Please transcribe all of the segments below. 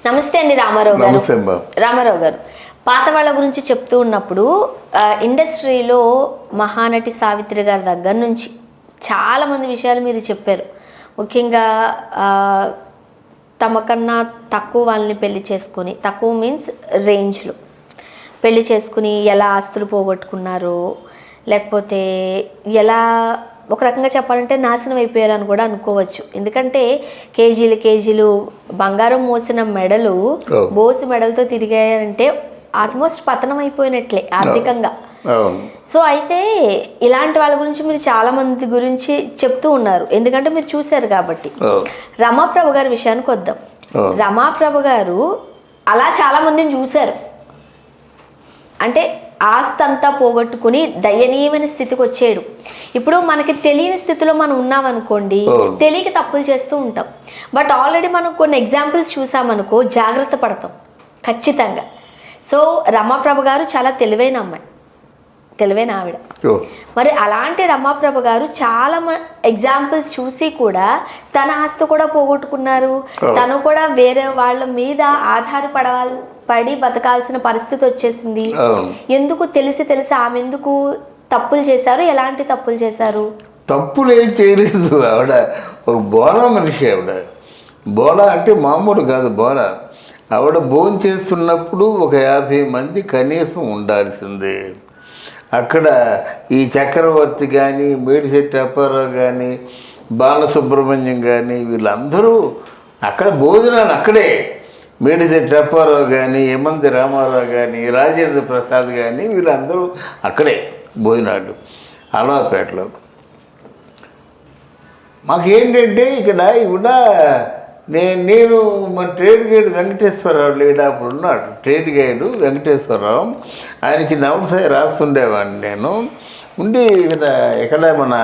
నమస్తే అండి రామారావు గారు. రామారావు గారు, పాత వాళ్ళ గురించి చెప్తూ ఉన్నప్పుడు ఇండస్ట్రీలో మహానటి సావిత్రి గారి దగ్గర నుంచి చాలా మంది విషయాలు మీరు చెప్పారు. ముఖ్యంగా తమకన్నా తక్కువ వాళ్ళని పెళ్లి చేసుకుని, తక్కువ మీన్స్ రేంజ్లో పెళ్లి చేసుకుని ఎలా ఆస్తులు పోగొట్టుకున్నారు, లేకపోతే ఎలా ఒక రకంగా చెప్పాలంటే నాశనం అయిపోయారని కూడా అనుకోవచ్చు. ఎందుకంటే కేజీలు బంగారం మోసిన మెడలు బోసి మెడలతో తిరిగాయంటే ఆల్మోస్ట్ పతనం అయిపోయినట్లే ఆర్థికంగా. సో అయితే ఇలాంటి వాళ్ళ గురించి మీరు చాలా మంది గురించి చెప్తూ ఉన్నారు, ఎందుకంటే మీరు చూశారు కాబట్టి. రమాప్రభ గారి విషయానికి వద్దాం. రమాప్రభ గారు అలా చాలా మందిని చూశారు, అంటే ఆస్తి అంతా పోగొట్టుకుని దయనీయమైన స్థితికి వచ్చేడు. ఇప్పుడు మనకి తెలియని స్థితిలో మనం ఉన్నామనుకోండి, తెలియక తప్పులు చేస్తూ ఉంటాం. బట్ ఆల్రెడీ మనం కొన్ని ఎగ్జాంపుల్స్ చూసామనుకో జాగ్రత్త పడతాం ఖచ్చితంగా. సో రమాప్రభ గారు చాలా తెలివైన అమ్మాయి, తెలివైన ఆవిడ. మరి అలాంటి రమాప్రభ గారు చాలా ఎగ్జాంపుల్స్ చూసి కూడా తన ఆస్తి కూడా పోగొట్టుకున్నారు. తను కూడా వేరే వాళ్ళ మీద పడి బతకాల్సిన పరిస్థితి వచ్చేసింది. ఎందుకు తెలిసి ఆమె ఎందుకు తప్పులు చేశారు? ఎలాంటి తప్పులు చేశారు? తప్పులు ఏం చేయలేదు. ఆవిడ ఒక బోలా మనిషి. ఆవిడ బోలా అంటే మామూలు కాదు. బోలా ఆవిడ భోజనం చేస్తున్నప్పుడు ఒక 50 మంది కనీసం ఉండాల్సిందే. అక్కడ ఈ చక్రవర్తి కానీ, మేడిశెట్టి అప్పారావు కానీ, బాలసుబ్రహ్మణ్యం కానీ వీళ్ళందరూ అక్కడ భోజనాలు అక్కడే. మేడిశెట్టి అప్పారావు కానీ, యమంతి రామారావు కానీ, రాజేంద్ర ప్రసాద్ కానీ వీళ్ళందరూ అక్కడే భోజనాలు అలవాపేటలో. మాకేంటంటే ఇక్కడ నేను మన ట్రేడ్ గైడ్ వెంకటేశ్వరరావు లేడు, అప్పుడు ఉన్నాడు ట్రేడ్ గైడు వెంకటేశ్వరరావు. ఆయనకి నవలసాయి రాస్తుండేవాడిని నేను. ఉండి ఇక్కడ మన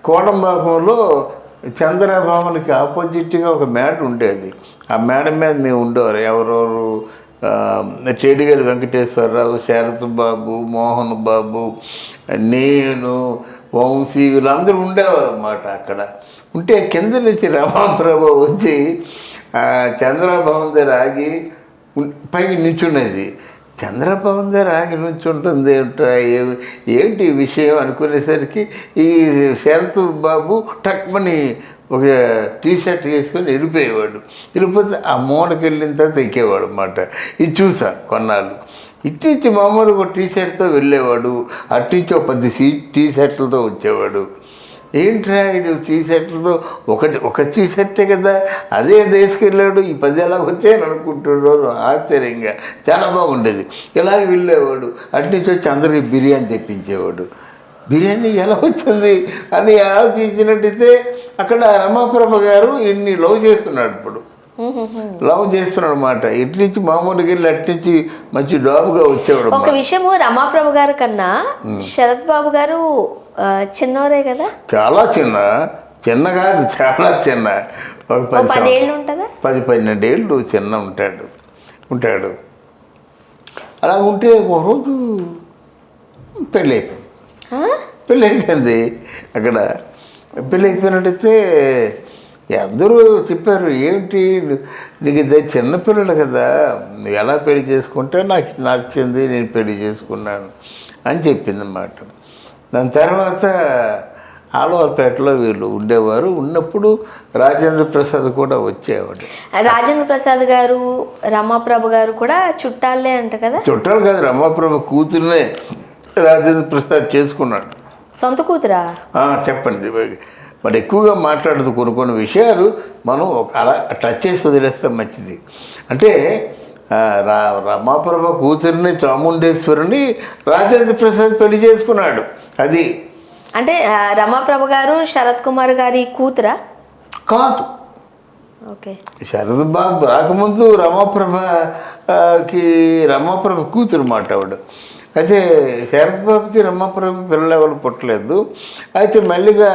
కోడంబాకంలో చంద్రభవన్కి ఆపోజిట్గా ఒక మేడ ఉండేది. ఆ మేడ మీద మేము ఉండేవారు. ఎవరెవరు ట్రేడ్ గైడ్ వెంకటేశ్వరరావు, శరత్ బాబు, మోహన్ బాబు, నేను, వంశీ వీళ్ళందరూ ఉండేవారు అన్నమాట. అక్కడ ఉంటే కింద నుంచి రమాప్రభ వచ్చి చంద్రభవన్ దగ్గర ఆగి పైకి నిల్చున్నది. చంద్రభవన్ దగ్గర ఆగి నుంచుంటుంది ఏంటి విషయం అనుకునేసరికి ఈ శరత్ బాబు టక్మని ఒక టీషర్ట్ వేసుకొని వెళ్ళిపోయేవాడు. వెళ్ళిపోతే ఆ మూలకి వెళ్ళిన తర్వాత ఎక్కేవాడు అన్నమాట. ఇది చూసా కొన్నాళ్ళు. ఇట్టించి మామూలుగా ఒక టీషర్ట్తో వెళ్ళేవాడు, అట్టించి ఒక 10 టీషర్ట్లతో వచ్చేవాడు. ఏంట్రా ఇది టీషర్ట్లతో ఒక టీషర్టే కదా, అదే తీసుకెళ్ళాడు, ఈ 10 ఎలా వచ్చాయని అనుకుంటున్నాడు ఆశ్చర్యంగా. చాలా బాగుండేది. ఇలాగే వెళ్ళేవాడు. అట్నుంచి వచ్చి అందరికీ బిర్యానీ తెప్పించేవాడు. బిర్యానీ ఎలా వచ్చింది అని ఆలోచించినట్టయితే అక్కడ రమాప్రభ గారు ఇన్ని లవ్ చేస్తున్నాడు. ఇప్పుడు లవ్ చేస్తున్నాడు అన్నమాట. ఇటు నుంచి మామూలుగా వెళ్ళి అటు నుంచి మంచి డాబుగా వచ్చేవాడు. ఒక విషయము, రమాప్రభ గారు కన్నా శరత్ బాబు గారు చిన్నోరే కదా? చాలా చిన్న కాదు, చాలా చిన్న. ఒక 10 ఏళ్ళు ఉంటుందా? 10-12 ఏళ్ళు చిన్న ఉంటాడు. అలా ఉంటే ఒక రోజు పెళ్ళి అయిపోయింది. అక్కడ పెళ్ళి అయిపోయినట్టయితే అందరూ చెప్పారు, ఏంటి నీకు చిన్నపిల్లలు కదా, నువ్వు ఎలా పెళ్లి చేసుకుంటే నాకు నచ్చింది, నేను పెళ్లి చేసుకున్నాను అని చెప్పింది అన్నమాట. దాని తర్వాత ఆలవారిపేటలో వీళ్ళు ఉండేవారు. ఉన్నప్పుడు రాజేంద్ర ప్రసాద్ కూడా వచ్చేవాడు. రాజేంద్ర ప్రసాద్ గారు రమాప్రభ గారు కూడా చుట్టాలే అంట కదా? చుట్టాలు కాదు, రమాప్రభ కూతురునే రాజేంద్ర ప్రసాద్ చేసుకున్నాడు. సొంత కూతురా? చెప్పండి. మరి ఎక్కువగా మాట్లాడదు కొన్ని విషయాలు మనం అలా టచ్ చేసి వదిలేస్తాం మంచిది. అంటే రమాప్రభ కూతురిని చాముండేశ్వరిని రాజేంద్ర ప్రసాద్ పెళ్లి చేసుకున్నాడు. అది అంటే రమాప్రభ గారు శరత్ కుమార్ గారి కూతురా? కాదు. ఓకే. శరత్ బాబు రాకముందు రమాప్రభ కూతురు మాట్లాడు. అయితే శరత్ బాబుకి రమాప్రభ పిల్లలు ఎవరు పుట్టలేదు. అయితే మళ్ళీగా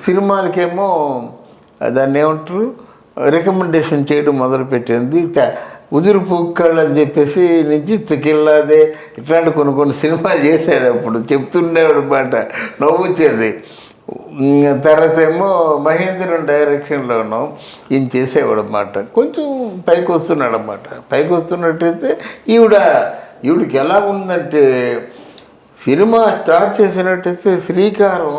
సినిమాలకేమో దాన్ని ఏమంటారు రికమెండేషన్ చేయడం మొదలుపెట్టింది. ఉదిరి పూక్కళ్ళు అని చెప్పేసి నుంచి తెకిల్లాదే ఇట్లాంటి కొన్ని సినిమాలు చేశాడు. అప్పుడు చెప్తుండేవాడు మాట, నవ్వు వచ్చేది. తర్వాత ఏమో మహేంద్రన్ డైరెక్షన్లోనూ ఈయన చేసేవాడు అన్నమాట. కొంచెం పైకి వస్తున్నాడు అన్నమాట. పైకి వస్తున్నట్టయితే ఈవిడికి ఎలా ఉందంటే, సినిమా స్టార్ట్ చేసినట్టయితే శ్రీకారం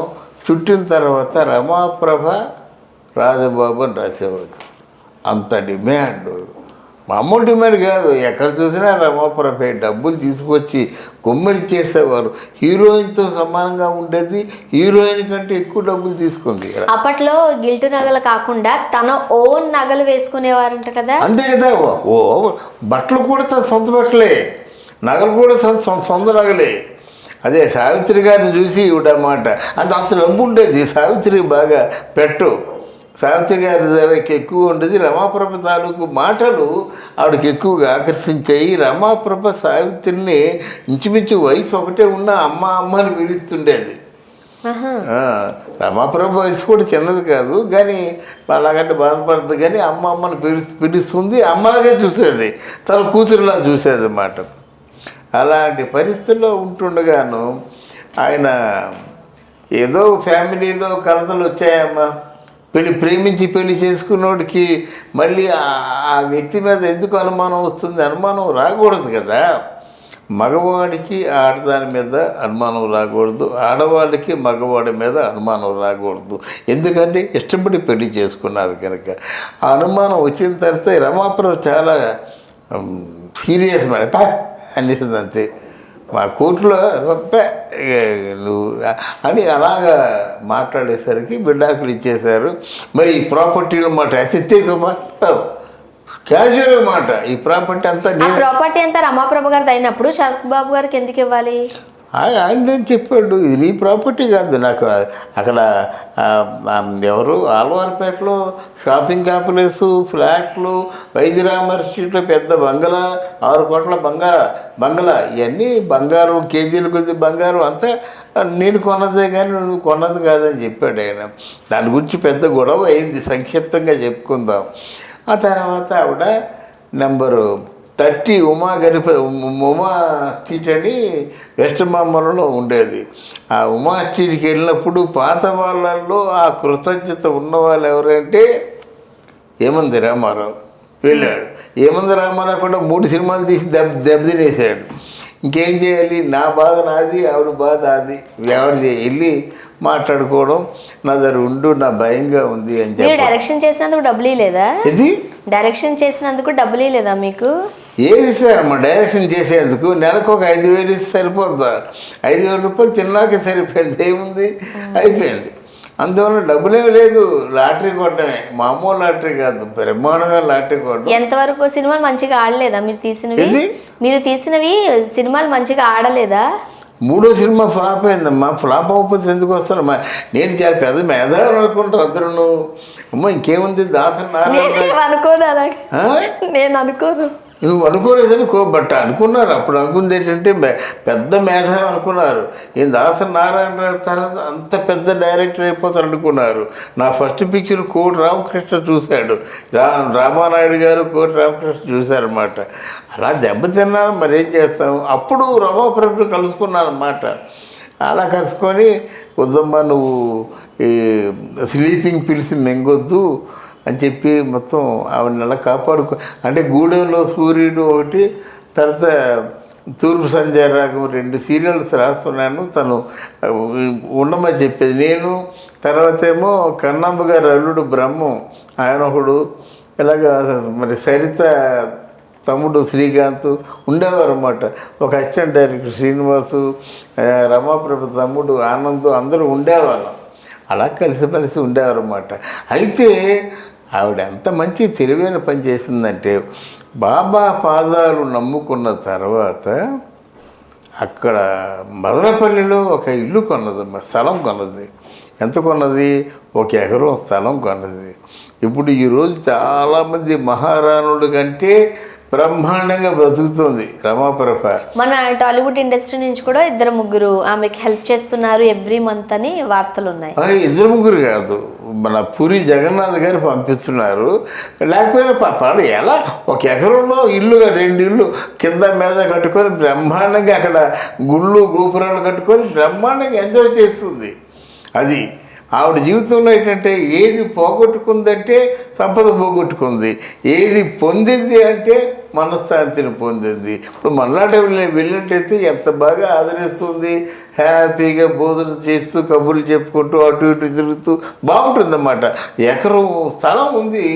చుట్టిన తర్వాత రమాప్రభ రాజబాబు అని రాసేవాడు. అంత డిమాండ్, మామూలు డిమాండ్ కాదు. ఎక్కడ చూసినా రమాప్రభ డబ్బులు తీసుకొచ్చి కొమ్మరిచ్చేసేవారు. హీరోయిన్తో సమానంగా ఉండేది, హీరోయిన్ కంటే ఎక్కువ డబ్బులు తీసుకుంది. అప్పట్లో గిల్ట్ నగలు కాకుండా తన ఓన్ నగలు వేసుకునేవారంట కదా. అంతే కదా. ఓ బట్టలు కూడా తన సొంత బట్టలే, నగలు కూడా సొంత నగలే. అదే సావిత్రి గారిని చూసి ఇవిడన్నమాట. అంత డబ్బు ఉండేది సావిత్రికి బాగా పెట్టు. సావిత్రి గారి ధరకి ఎక్కువ ఉండేది. రమాప్రభ తాలూకు మాటలు ఆవిడకి ఎక్కువగా ఆకర్షించాయి. రమాప్రభ సావిత్రిని ఇంచుమించు వయసు ఒకటే ఉన్న అమ్మ అని పిలుస్తుండేది. రమాప్రభ వయసు కూడా చిన్నది కాదు, కానీ అలాగంటే బాధపడుతుంది. కానీ అమ్మని పిలుస్తుంది, అమ్మలాగే చూసేది, తన కూతురులా చూసేది అన్నమాట. అలాంటి పరిస్థితుల్లో ఉంటుండగాను ఆయన ఏదో ఫ్యామిలీలో కలతలు వచ్చాయమ్మా. ప్రేమించి పెళ్లి చేసుకున్నోడికి మళ్ళీ ఆ వ్యక్తి మీద ఎందుకు అనుమానం వస్తుంది? అనుమానం రాకూడదు కదా. మగవాడికి ఆడదాని మీద అనుమానం రాకూడదు, ఆడవాళ్ళకి మగవాడి మీద అనుమానం రాకూడదు. ఎందుకంటే ఇష్టపడి పెళ్లి చేసుకున్నారు కనుక. ఆ అనుమానం వచ్చిన తర్వాత రమాప్రభ చాలా సీరియస్ మాట అనేసింది. అంతే, మా కోర్టులో నువ్వు అని అలాగా మాట్లాడేసరికి విడాకులు ఇచ్చేశారు. మరి ఈ ప్రాపర్టీలో మాట క్యాజువల్ మాట, ఈ ప్రాపర్టీ అంతా రమాప్రభ గారిది అయినప్పుడు శరత్ బాబు గారికి ఎందుకు ఇవ్వాలి? ఆయనదేం చెప్పాడు, ఇది నీ ప్రాపర్టీ కాదు. నాకు అక్కడ ఎవరు ఆల్వార్పేటలో షాపింగ్ కాంప్లెక్స్, ఫ్లాట్లు, వైద్యరామర్ స్ట్రీట్లో పెద్ద బంగళా, 6 కోట్ల బంగళా, ఇవన్నీ బంగారం, కేజీల కొద్ది బంగారం అంతా నేను కొన్నదే కానీ నువ్వు కొన్నది కాదని చెప్పాడు ఆయన. దాని గురించి పెద్ద గొడవ అయింది, సంక్షిప్తంగా చెప్పుకుందాం. ఆ తర్వాత ఆవిడ నెంబరు 30 ఉమా స్ట్రీట్ అని వెస్ట్ మామూలులో ఉండేది. ఆ ఉమా స్ట్రీట్కి వెళ్ళినప్పుడు పాత వాళ్ళల్లో ఆ కృతజ్ఞత ఉన్నవాళ్ళు ఎవరంటే ఏమంది రామారావు వెళ్ళాడు. ఏమంది రామారావు కూడా 3 సినిమాలు తీసి దెబ్బతినేసాడు. ఇంకేం చేయాలి? నా బాధ నాది, ఆవిడ బాధ అది. ఆవిడ వెళ్ళి మాట్లాడుకోవడం, నా దగ్గర ఉండు, నా భయంగా ఉంది అని చెప్పి. డైరెక్షన్ చేసినందుకు డబ్బులు లేదా? ఇది డైరెక్షన్ చేసినందుకు డబ్బులు లేదా మీకు? ఏమి ఇస్తారమ్మా డైరెక్షన్ చేసేందుకు? నెలకు ఒక 5,000 ఇస్తే సరిపోద్దా? 5,000 రూపాయలు తిన్నాక సరిపోయింది, ఏముంది, అయిపోయింది. అందువల్ల డబ్బులేమి లేదు, లాటరీ కొట్టడమే, మామూలు లాటరీ కాదు, బ్రహ్మాండంగా లాటరీ కొట్టడం. ఎంతవరకు సినిమాలు మంచిగా ఆడలేదా మీరు తీసినవి సినిమాలు మంచిగా ఆడలేదా? 3వ సినిమా ఫ్లాప్ అయిందమ్మా. ఫ్లాప్ అవ్వకపోతే ఎందుకు వస్తానమ్మా? నేను చాలా పెద్ద మేధావులు అనుకుంటారు అందరూ. అమ్మ ఇంకేముంది, దాసరి నేను అనుకోను. నువ్వు అనుకోలేదని బట్ అనుకున్నారు. అప్పుడు అనుకుంది ఏంటంటే పెద్ద మేధావి అనుకున్నారు. ఏం దాసరి నారాయణరావు తర్వాత అంత పెద్ద డైరెక్టర్ అయిపోతారు అనుకున్నారు. నా ఫస్ట్ పిక్చర్ కోటి రామకృష్ణ చూశాడు, రామానాయుడు గారు కోటి రామకృష్ణ చూశారన్నమాట. అలా దెబ్బతిన్నాను, మరేం చేస్తాము. అప్పుడు రమాప్రభు కలుసుకున్నాను అన్నమాట. అలా కలుసుకొని, వద్దమ్మా నువ్వు ఈ స్లీపింగ్ పిల్స్ మింగొద్దు అని చెప్పి మొత్తం ఆవిడని అలా కాపాడుకో అంటే, గూడెంలో సూర్యుడు ఒకటి, తర్వాత తూర్పు సంధ్య రాగం 2 సీరియల్స్ రాస్తున్నాను. తను ఉండమని చెప్పేది. నేను తర్వాత ఏమో కన్నమ్మ గారు అల్లుడు బ్రహ్మం, ఆయన ఒకడు, ఇలాగా మరి సరిత తమ్ముడు శ్రీకాంత్ ఉండేవారు అన్నమాట. ఒక అసిస్టెంట్ డైరెక్టర్ శ్రీనివాసు, రమాప్రభ తమ్ముడు ఆనంద్, అందరూ ఉండేవాళ్ళం. అలా కలిసిమెలిసి ఉండేవారు అన్నమాట. అయితే ఆవిడ ఎంత మంచి తెలివైన పని చేసిందంటే, బాబా పాదాలు నమ్ముకున్న తర్వాత అక్కడ మదనపల్లిలో ఒక ఇల్లు కొన్నదమ్మా, స్థలం కొన్నది. ఎంత కొన్నది? 1 ఎకరం స్థలం కొన్నది. ఇప్పుడు ఈరోజు చాలామంది మహారాణుల కంటే బ్రహ్మాండంగా బతుకుతుంది రమాప్రభ. మన టాలీవుడ్ ఇండస్ట్రీ నుంచి కూడా 2-3 ఆమెకి హెల్ప్ చేస్తున్నారు ఎవ్రీ మంత్ అని వార్తలు ఉన్నాయి. 2-3 కాదు, మన పూరి జగన్నాథ్ గారు పంపిస్తున్నారు. లేకపోయినా పాడు ఎలా 1 ఎకరంలో ఇల్లుగా 2 ఇళ్ళు కింద మీద కట్టుకొని బ్రహ్మాండంగా అక్కడ గుళ్ళు గోపురాలు కట్టుకొని బ్రహ్మాండంగా ఎంజాయ్ చేస్తుంది. అది ఆవిడ జీవితంలో ఏంటంటే ఏది పోగొట్టుకుందంటే సంపద పోగొట్టుకుంది, ఏది పొందింది అంటే మనశ్శాంతిని పొందింది. ఇప్పుడు మనలాంటి వెళ్ళినట్టయితే ఎంత బాగా ఆదరిస్తుంది, హ్యాపీగా భోజనం చేస్తూ కబుర్లు చెప్పుకుంటూ అటు ఇటు తిరుగుతూ బాగుంటుందన్నమాట. ఎకరం స్థలం ఉంది,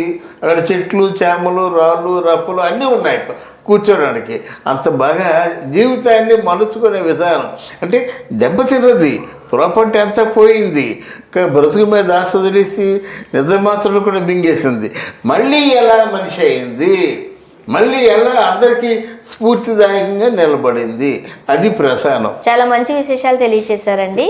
అక్కడ చెట్లు చేమలు రాళ్ళు రప్పలు అన్నీ ఉన్నాయి కూర్చోడానికి. అంత బాగా జీవితాన్ని మలుచుకునే విధానం అంటే దెబ్బతిన్నది, ప్రాపర్టీ అంతా పోయింది, బ్రతుకు మీద ఆశ వదిలేసి నిద్ర మాత్రం కూడా మింగేసింది. మళ్ళీ ఎలా మనిషి అయింది, మళ్ళీ ఎలా అందరికీ స్ఫూర్తిదాయకంగా నిలబడింది, అది ప్రధానం. చాలా మంచి విశేషాలు తెలియచేశారండి.